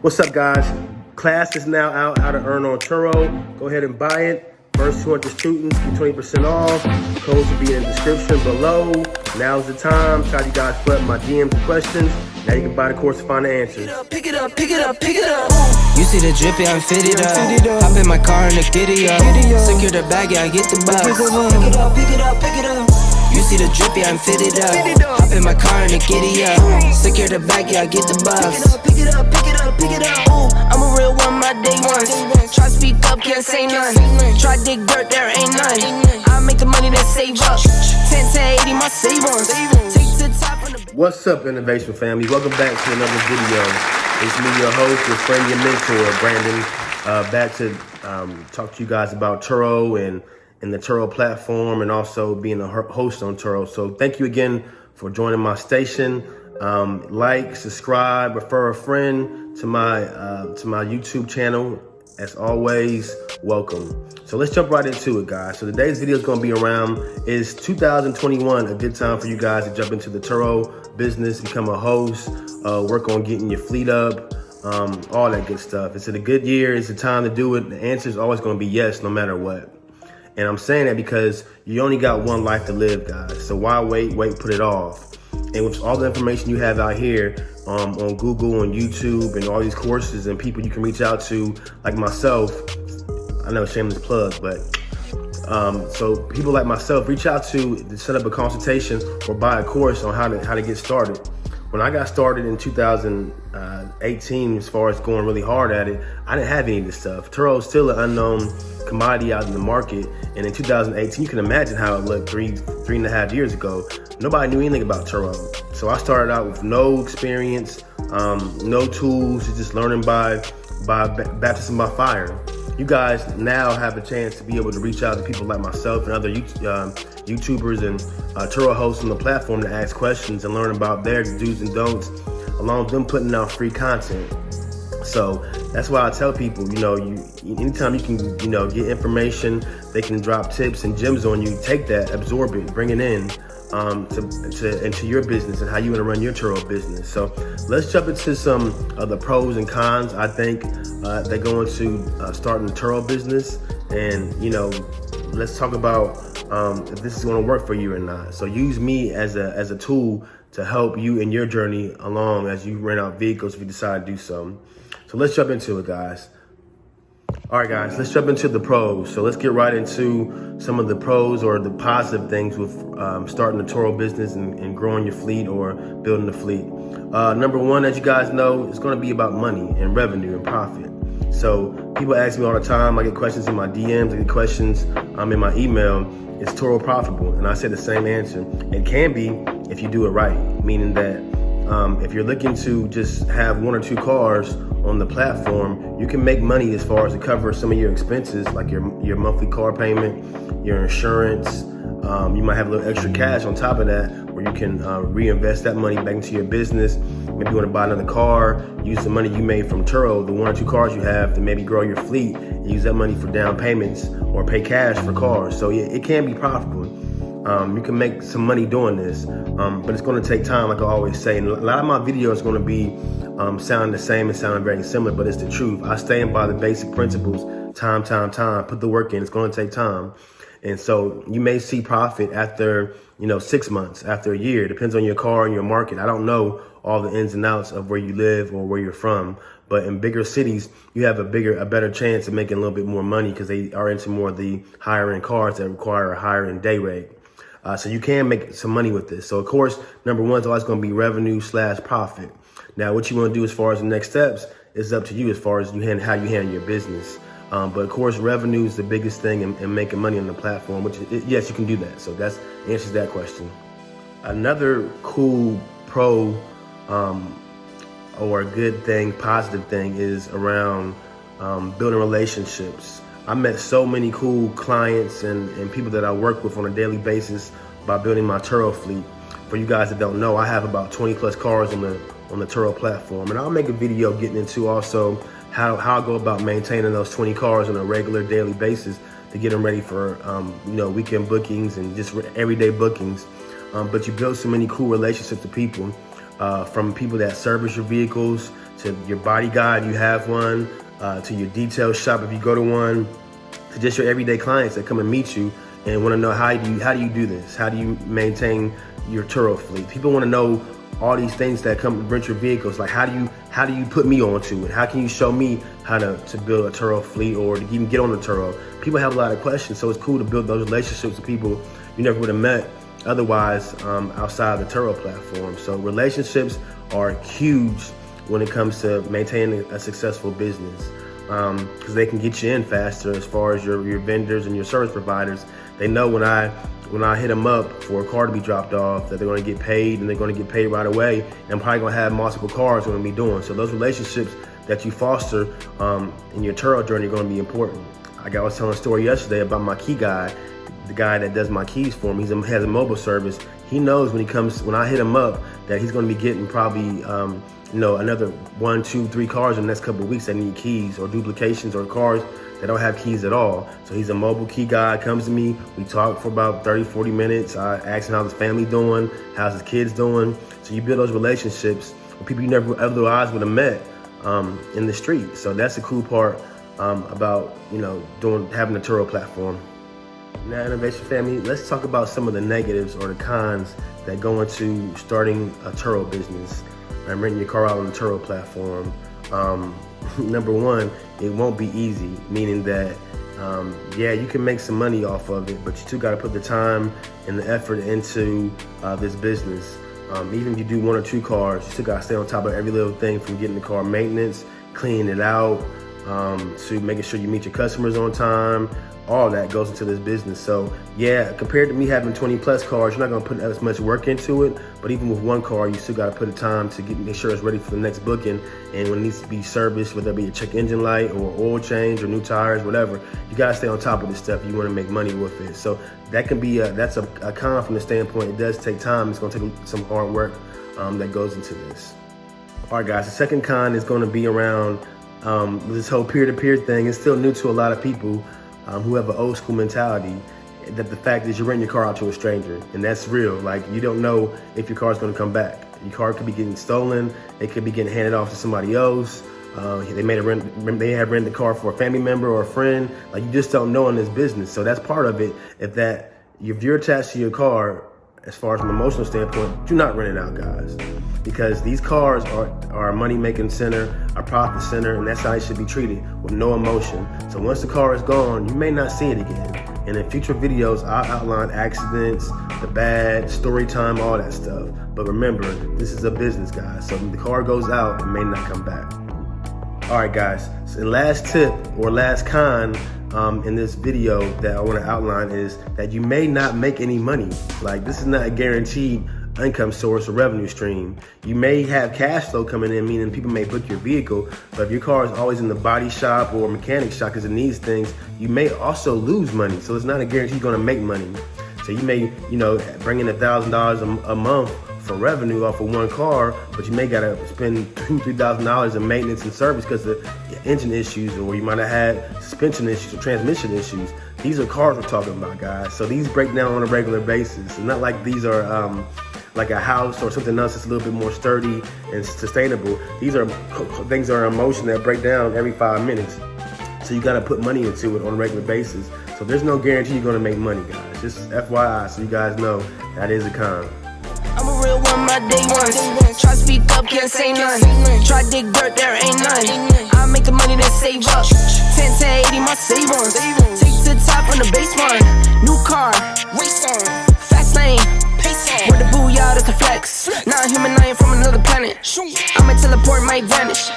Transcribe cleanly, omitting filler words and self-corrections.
What's up, guys? Class is now out, how to earn on Turo. Go ahead and buy it. First 200 students get 20% off. Codes will be in the description below. Now's the time. Shout you guys for my DMs and questions. Now you can buy the course to find the answers. Pick it up, pick it up, pick it up. You see the drippy, I'm fitted up. Hop in my car and the giddy up. Secure the bag, yeah, I get the bus. Pick it up, pick it up, pick it up. You see the drippy, I'm fitted up. Hop in my car and the giddy up. Secure the bag, yeah, I get the bus. Pick it up, pick it up, pick it up. Ooh, I'm a real one, my day ones. Try speak up, can't say none. Try dig dirt, there ain't none. I make the money that save up. 10 to 80, my savings. Take to the top on the. What's up, Innovation family? Welcome back to another video. It's me, your host, your friend, your mentor, Brandon. Back to talk to you guys about Turo and the Turo platform, and also being a host on Turo. So thank you again for joining my station. Like, subscribe, refer a friend to my YouTube channel. As always, welcome. So let's jump right into it, guys. So today's video is going to be around, is 2021 a good time for you guys to jump into the Turo business, become a host, work on getting your fleet up, all that good stuff. Is it a good year? Is it time to do it? The answer is always going to be yes, no matter what. And I'm saying that because you only got one life to live, guys. So why wait, put it off? And with all the information you have out here on Google, on YouTube, and all these courses and people you can reach out to, like myself, I know, shameless plug, but so people like myself, reach out to set up a consultation or buy a course on how to get started. When I got started in 2018, as far as going really hard at it, I didn't have any of this stuff. Turo is still an unknown commodity out in the market. And in 2018, you can imagine how it looked three and a half years ago. Nobody knew anything about Turo. So I started out with no experience, no tools, just learning by baptism by fire. You guys now have a chance to be able to reach out to people like myself and other YouTubers and Turo hosts on the platform to ask questions and learn about their do's and don'ts, along with them putting out free content. So that's why I tell people, anytime you can, get information, they can drop tips and gems on you, take that, absorb it, bring it in into your business and how you want to run your Turo business. So let's jump into some of the pros and cons, I think, that go into starting a Turo business. And, let's talk about if this is going to work for you or not. So use me as a tool to help you in your journey along as you rent out vehicles if you decide to do so. So let's jump into it, guys. All right, guys, let's jump into the pros. So let's get right into some of the pros or the positive things with starting a Turo business and growing your fleet or building a fleet. Number one, as you guys know, it's going to be about money and revenue and profit. So people ask me all the time. I get questions in my DMs, I get questions in my email. Is Turo profitable? And I say the same answer. It can be if you do it right, meaning that if you're looking to just have one or two cars on the platform, you can make money as far as to cover some of your expenses, like your monthly car payment, your insurance. You might have a little extra cash on top of that where you can reinvest that money back into your business. Maybe you want to buy another car, use the money you made from Turo, the one or two cars you have, to maybe grow your fleet and use that money for down payments or pay cash for cars. So it can be profitable. You can make some money doing this, but it's going to take time, like I always say. And a lot of my videos are going to be sounding the same and sounding very similar, but it's the truth. I stand by the basic principles, time, put the work in. It's going to take time. And so you may see profit after, 6 months, after a year. It depends on your car and your market. I don't know all the ins and outs of where you live or where you're from, but in bigger cities, you have a better chance of making a little bit more money because they are into more of the higher end cars that require a higher end day rate. So you can make some money with this. So of course, number one is always going to be revenue/profit. Now, what you want to do as far as the next steps is up to you as far as how you handle your business. But of course, revenue is the biggest thing in making money on the platform, which yes, you can do that. So that answers that question. Another cool pro or a good thing, positive thing is around building relationships. I met so many cool clients and people that I work with on a daily basis by building my Turo fleet. For you guys that don't know, I have about 20 plus cars on the Turo platform, and I'll make a video getting into also how I go about maintaining those 20 cars on a regular daily basis to get them ready for weekend bookings and just everyday bookings. But you build so many cool relationships with people, from people that service your vehicles to to your body guide, you have one, to your detail shop if you go to one, to just your everyday clients that come and meet you and want to know how do you do this? How do you maintain your Turo fleet? People want to know all these things that come rent your vehicles. Like how do you put me onto it? How can you show me how to build a Turo fleet or to even get on the Turo? People have a lot of questions, so it's cool to build those relationships with people you never would have met otherwise outside the Turo platform. So relationships are huge when it comes to maintaining a successful business, because they can get you in faster as far as your vendors and your service providers. They know when I hit them up for a car to be dropped off that they're going to get paid, and they're going to get paid right away, and I'm probably going to have multiple cars we're going to be doing. So those relationships that you foster in your Turo journey are going to be important. Like I was telling a story yesterday about my key guy, the guy that does my keys for me. He has a mobile service. He knows when I hit him up that he's going to be getting probably another 1, 2, 3 cars in the next couple of weeks that need keys or duplications or cars that don't have keys at all. So he's a mobile key guy, comes to me, we talk for about 30, 40 minutes. I ask him how's his family doing, how's his kids doing. So you build those relationships with people you never otherwise would have met in the street. So that's the cool part about having a Turo platform. Now, Innovation family, let's talk about some of the negatives or the cons that go into starting a Turo business and renting your car out on the Turo platform. Number one, it won't be easy, meaning that, you can make some money off of it, but you still got to put the time and the effort into this business. Even if you do 1 or 2 cars, you still got to stay on top of every little thing, from getting the car maintenance, cleaning it out, to making sure you meet your customers on time. All that goes into this business. So yeah, compared to me having 20 plus cars, you're not gonna put as much work into it. But even with 1 car, you still gotta put the time to make sure it's ready for the next booking. And when it needs to be serviced, whether it be a check engine light or oil change or new tires, whatever, you gotta stay on top of this stuff. You wanna make money with it. So that can be that's a con from the standpoint. It does take time. It's gonna take some hard work that goes into this. All right, guys, the second con is gonna be around this whole peer-to-peer thing. It's still new to a lot of people who have an old school mentality, that the fact is you're renting your car out to a stranger, and that's real. Like, you don't know if your car's gonna come back. Your car could be getting stolen, it could be getting handed off to somebody else. They may have rented the car for a family member or a friend. Like, you just don't know in this business. So that's part of it. If you're attached to your car, as far as from an emotional standpoint, do not rent it out, guys. Because these cars are a money-making center, a profit center, and that's how it should be treated, with no emotion. So once the car is gone, you may not see it again. And in future videos, I'll outline accidents, the bad, story time, all that stuff. But remember, this is a business, guys. So when the car goes out, it may not come back. All right, guys. So the last tip or last con in this video that I want to outline is that you may not make any money. Like, this is not a guaranteed income source or revenue stream. You may have cash flow coming in, meaning people may book your vehicle, but if your car is always in the body shop or mechanic shop because it needs things, you may also lose money. So it's not a guarantee you're gonna make money. So you may, bring in $1,000 a month for revenue off of 1 car, but you may gotta spend $2,000 to $3,000 in maintenance and service because of engine issues, or you might have had suspension issues or transmission issues. These are cars we're talking about, guys. So these break down on a regular basis. It's not like these are like a house or something else that's a little bit more sturdy and sustainable. These are things that are in motion that break down every 5 minutes. So you gotta put money into it on a regular basis. So there's no guarantee you're gonna make money, guys. Just FYI, so you guys know that is a con. I'm a real one, my day ones. Try to speak up, can't say none. Try to dig dirt, there ain't none. I make the money that save up. 10 to 80, my save ones. Take to the top on the base one. New car, race on. Fast lane, pace on. Where the booyah, that's the flex. Not a human, I ain't from another planet. I'ma teleport, might vanish.